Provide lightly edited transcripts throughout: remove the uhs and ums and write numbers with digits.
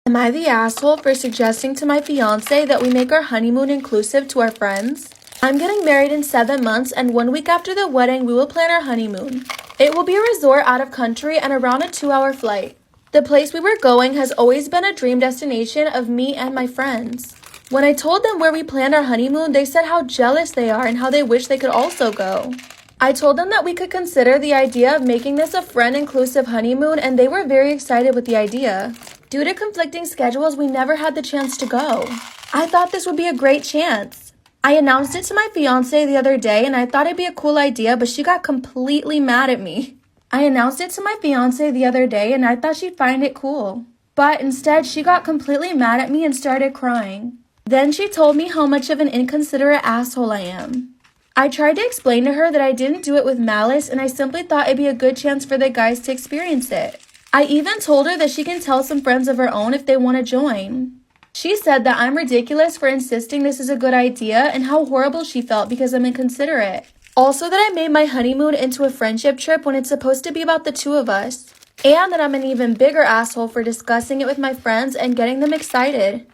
Am I the asshole for suggesting to my fiance that we make our honeymoon inclusive to our friends? I'm getting married in 7 months, and 1 week after the wedding, we will plan our honeymoon. It will be a resort out of country and around a 2-hour flight. The place we were going has always been a dream destination of me and my friends. When I told them where we planned our honeymoon, they said how jealous they are and how they wish they could also go. I told them that we could consider the idea of making this a friend-inclusive honeymoon, and they were very excited with the idea. Due to conflicting schedules, we never had the chance to go. I thought this would be a great chance. I announced it to my fiance the other day, and I thought it'd be a cool idea, but she got completely mad at me. I announced it to my fiance the other day, and I thought she'd find it cool. But instead, she got completely mad at me and started crying. Then she told me how much of an inconsiderate asshole I am. I tried to explain to her that I didn't do it with malice, and I simply thought it'd be a good chance for the guys to experience it. I even told her that she can tell some friends of her own if they want to join. She said that I'm ridiculous for insisting this is a good idea and how horrible she felt because I'm inconsiderate. Also that I made my honeymoon into a friendship trip when it's supposed to be about the two of us. And that I'm an even bigger asshole for discussing it with my friends and getting them excited.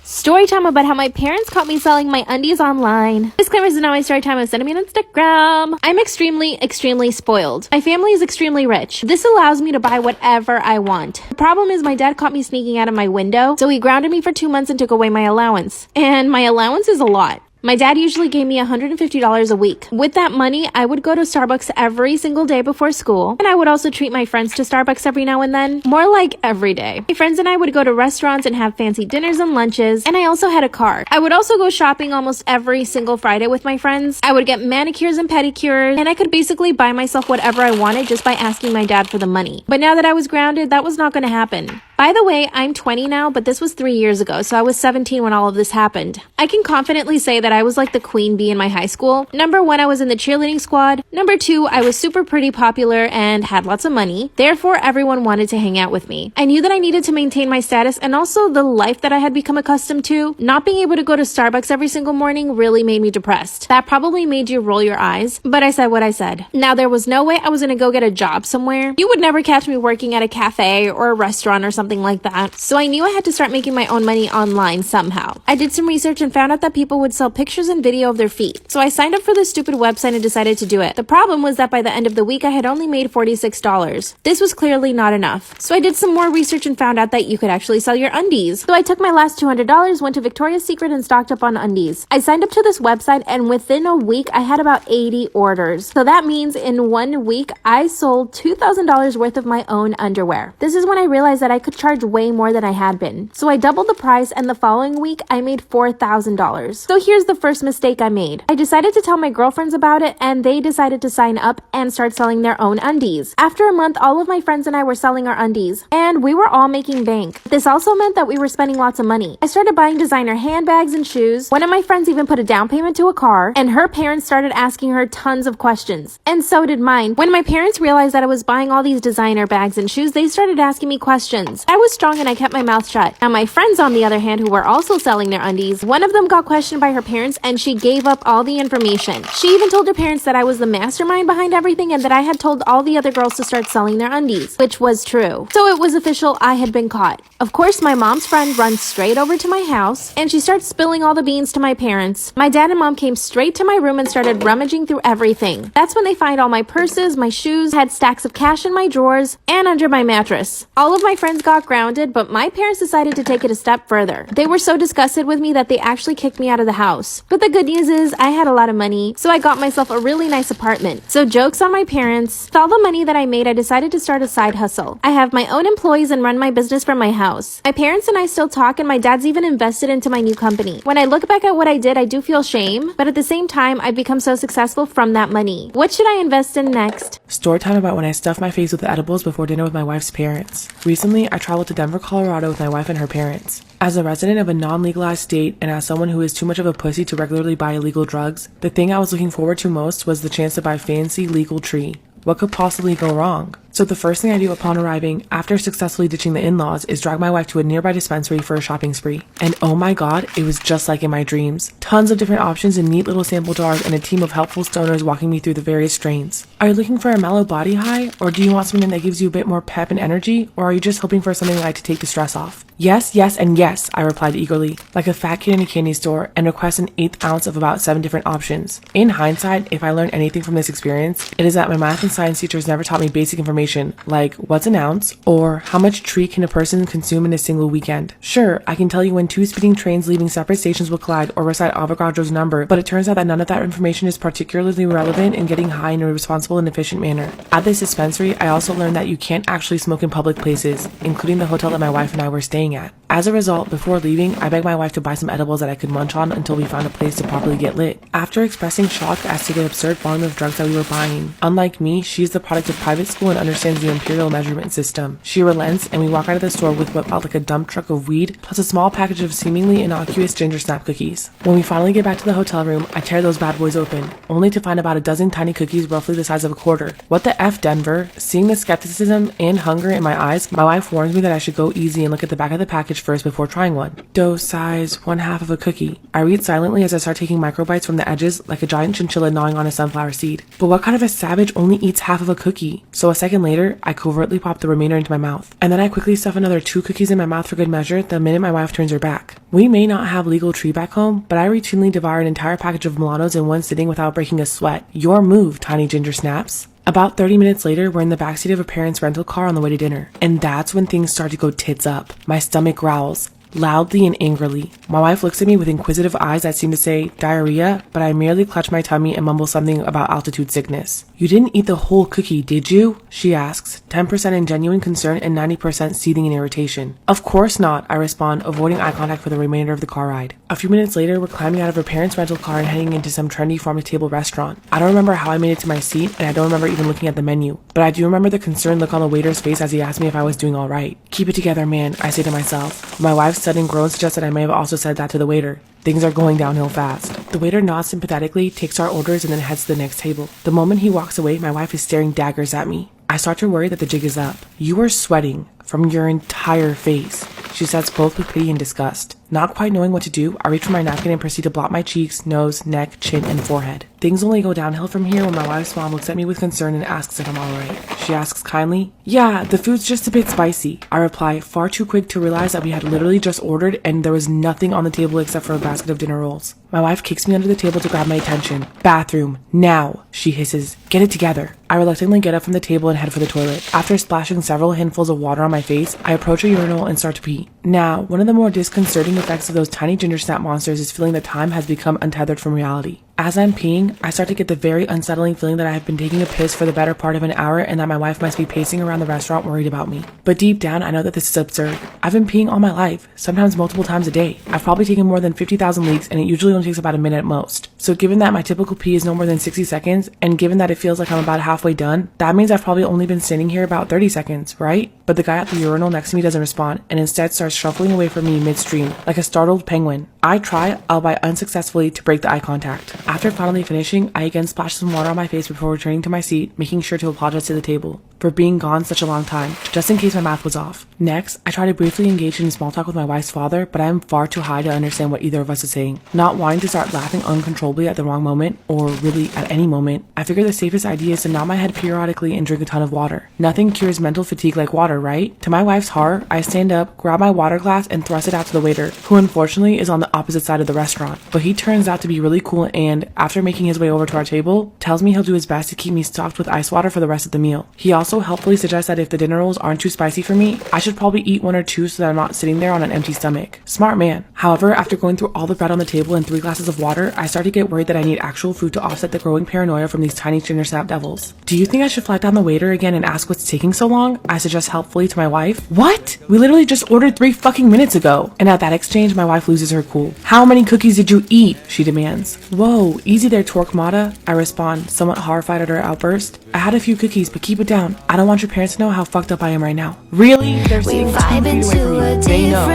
Story time about how my parents caught me selling my undies online. Disclaimer, is not my story time. Send me on Instagram. I'm extremely spoiled. My family is extremely rich. This allows me to buy whatever I want. The problem is my dad caught me sneaking out of my window, so he grounded me for 2 months and took away my allowance. And my allowance is a lot. My dad usually gave me $150 a week. With that money, I would go to Starbucks every single day before school, and I would also treat my friends to Starbucks every now and then. More like every day. My friends and I would go to restaurants and have fancy dinners and lunches, and I also had a car. I would also go shopping almost every single Friday with my friends. I would get manicures and pedicures, and I could basically buy myself whatever I wanted just by asking my dad for the money. But now that I was grounded, that was not going to happen. By the way, I'm 20 now, but this was 3 years ago, so I was 17 when all of this happened. I can confidently say that I was like the queen bee in my high school. Number 1, I was in the cheerleading squad. Number 2, I was super pretty popular and had lots of money. Therefore, everyone wanted to hang out with me. I knew that I needed to maintain my status and also the life that I had become accustomed to. Not being able to go to Starbucks every single morning really made me depressed. That probably made you roll your eyes, but I said what I said. Now, there was no way I was gonna go get a job somewhere. You would never catch me working at a cafe or a restaurant or something like that. So I knew I had to start making my own money online somehow. I did some research and found out that people would sell pictures and video of their feet. So I signed up for this stupid website and decided to do it. The problem was that by the end of the week, I had only made $46. This was clearly not enough. So I did some more research and found out that you could actually sell your undies. So I took my last $200, went to Victoria's Secret and stocked up on undies. I signed up to this website, and within a week, I had about 80 orders. So that means in 1 week, I sold $2,000 worth of my own underwear. This is when I realized that I could charge way more than I had been. So I doubled the price, and the following week, I made $4,000. So here's the first mistake I made. I decided to tell my girlfriends about it, and they decided to sign up and start selling their own undies. After a month, all of my friends and I were selling our undies, and we were all making bank. This also meant that we were spending lots of money. I started buying designer handbags and shoes. One of my friends even put a down payment to a car, and her parents started asking her tons of questions. And so did mine. When my parents realized that I was buying all these designer bags and shoes, they started asking me questions. I was strong and I kept my mouth shut. Now my friends, on the other hand, who were also selling their undies, one of them got questioned by her parents, and she gave up all the information. She even told her parents that I was the mastermind behind everything and that I had told all the other girls to start selling their undies, which was true. So it was official, I had been caught. Of course, my mom's friend runs straight over to my house, and she starts spilling all the beans to my parents. My dad and mom came straight to my room and started rummaging through everything. That's when they find all my purses, my shoes, had stacks of cash in my drawers, and under my mattress. All of my friends got grounded, but my parents decided to take it a step further. They were so disgusted with me that they actually kicked me out of the house. But the good news is I had a lot of money, so I got myself a really nice apartment. So jokes on my parents. With all the money that I made, I decided to start a side hustle. I have my own employees and run my business from my house. My parents and I still talk, and my dad's even invested into my new company. When I look back at what I did, I do feel shame, but at the same time, I've become so successful from that money. What should I invest in next? Story time about when I stuffed my face with edibles before dinner with my wife's parents. Recently, I traveled to Denver, Colorado with my wife and her parents. As a resident of a non-legalized state and as someone who is too much of a pussy to regularly buy illegal drugs, the thing I was looking forward to most was the chance to buy fancy legal tree. What could possibly go wrong? So the first thing I do upon arriving, after successfully ditching the in-laws, is drag my wife to a nearby dispensary for a shopping spree. And oh my god, it was just like in my dreams. Tons of different options in neat little sample jars and a team of helpful stoners walking me through the various strains. Are you looking for a mellow body high? Or do you want something that gives you a bit more pep and energy? Or are you just hoping for something light to take the stress off? Yes, yes, and yes, I replied eagerly, like a fat kid in a candy store, and request an 1/8 ounce of about 7 different options. In hindsight, if I learned anything from this experience, it is that my math and science teachers never taught me basic information, like what's an ounce, or how much tree can a person consume in a single weekend. Sure, I can tell you when 2 speeding trains leaving separate stations will collide or recite Avogadro's number, but it turns out that none of that information is particularly relevant in getting high in a responsible and efficient manner. At this dispensary, I also learned that you can't actually smoke in public places, including the hotel that my wife and I were staying at. As a result, before leaving, I begged my wife to buy some edibles that I could munch on until we found a place to properly get lit. After expressing shock as to the absurd volume of drugs that we were buying, unlike me, she is the product of private school and understands the imperial measurement system. She relents, and we walk out of the store with what felt like a dump truck of weed, plus a small package of seemingly innocuous ginger snap cookies. When we finally get back to the hotel room, I tear those bad boys open, only to find about a dozen tiny cookies roughly the size of a quarter. What the F, Denver? Seeing the skepticism and hunger in my eyes, my wife warns me that I should go easy and look at the back of the package first before trying one. Dose size, 1/2 of a cookie. I read silently as I start taking microbites from the edges like a giant chinchilla gnawing on a sunflower seed. But what kind of a savage only eats half of a cookie? So a second later, I covertly pop the remainder into my mouth. And then I quickly stuff another 2 cookies in my mouth for good measure the minute my wife turns her back. We may not have legal tree back home, but I routinely devour an entire package of Milanos in one sitting without breaking a sweat. Your move, tiny ginger snaps. About 30 minutes later, we're in the backseat of a parent's rental car on the way to dinner. And that's when things start to go tits up. My stomach growls, loudly and angrily. My wife looks at me with inquisitive eyes that seem to say, diarrhea, but I merely clutch my tummy and mumble something about altitude sickness. You didn't eat the whole cookie, did you? She asks, 10% in genuine concern and 90% seething in irritation. Of course not, I respond, avoiding eye contact for the remainder of the car ride. A few minutes later, we're climbing out of her parents' rental car and heading into some trendy farm-to-table restaurant. I don't remember how I made it to my seat, and I don't remember even looking at the menu, but I do remember the concerned look on the waiter's face as he asked me if I was doing all right. Keep it together, man, I say to myself. My wife's sudden groan suggests that I may have also said that to the waiter. Things are going downhill fast. The waiter nods sympathetically, takes our orders, and then heads to the next table. The moment he walks away, my wife is staring daggers at me. I start to worry that the jig is up. You are sweating from your entire face, she says, both with pity and disgust. Not quite knowing what to do, I reach for my napkin and proceed to blot my cheeks, nose, neck, chin, and forehead. Things only go downhill from here when my wife's mom looks at me with concern and asks if I'm alright. She asks kindly, yeah, the food's just a bit spicy. I reply, far too quick to realize that we had literally just ordered and there was nothing on the table except for a basket of dinner rolls. My wife kicks me under the table to grab my attention. Bathroom, now, she hisses. Get it together. I reluctantly get up from the table and head for the toilet. After splashing several handfuls of water on my face, I approach a urinal and start to pee. Now, one of the more disconcerting effects of those tiny ginger snap monsters is feeling that time has become untethered from reality. As I'm peeing, I start to get the very unsettling feeling that I have been taking a piss for the better part of an hour and that my wife must be pacing around the restaurant worried about me. But deep down, I know that this is absurd. I've been peeing all my life, sometimes multiple times a day. I've probably taken more than 50,000 leaks and it usually only takes about a minute at most. So given that my typical pee is no more than 60 seconds, and given that it feels like I'm about halfway done, that means I've probably only been standing here about 30 seconds, right? But the guy at the urinal next to me doesn't respond and instead starts shuffling away from me midstream, like a startled penguin. I try, albeit unsuccessfully, to break the eye contact. After finally finishing, I again splash some water on my face before returning to my seat, making sure to apologize to the table for being gone such a long time, just in case my math was off. Next, I try to briefly engage in small talk with my wife's father, but I am far too high to understand what either of us is saying. Not wanting to start laughing uncontrollably at the wrong moment, or really at any moment, I figure the safest idea is to nod my head periodically and drink a ton of water. Nothing cures mental fatigue like water, right? To my wife's horror, I stand up, grab my water glass, and thrust it out to the waiter, who unfortunately is on the opposite side of the restaurant. But he turns out to be really cool and, after making his way over to our table, tells me he'll do his best to keep me stocked with ice water for the rest of the meal. He also helpfully suggests that if the dinner rolls aren't too spicy for me, I should probably eat 1 or 2 so that I'm not sitting there on an empty stomach. Smart man. However, after going through all the bread on the table and 3 glasses of water, I start to get worried that I need actual food to offset the growing paranoia from these tiny ginger snap devils. Do you think I should flag down the waiter again and ask what's taking so long? I suggest helpfully to my wife. What? We literally just ordered 3 fucking minutes ago. And at that exchange, my wife loses her cool. How many cookies did you eat? She demands. Whoa, easy there, Torquemada. I respond, somewhat horrified at her outburst. I had a few cookies, but keep it down. I don't want your parents to know how fucked up I am right now. Really? They're sitting 2 feet away from you. They know.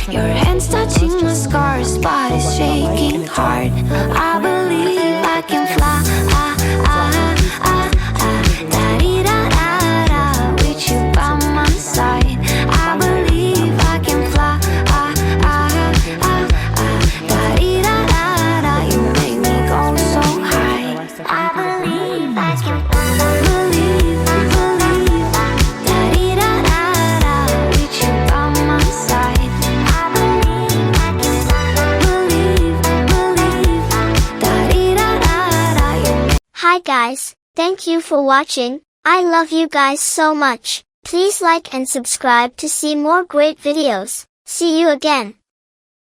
Your hands touching my scars, body's shaking hard. I believe I can fly. Da-dee-da-da. Hi guys, thank you for watching. I love you guys so much. Please like and subscribe to see more great videos. See you again.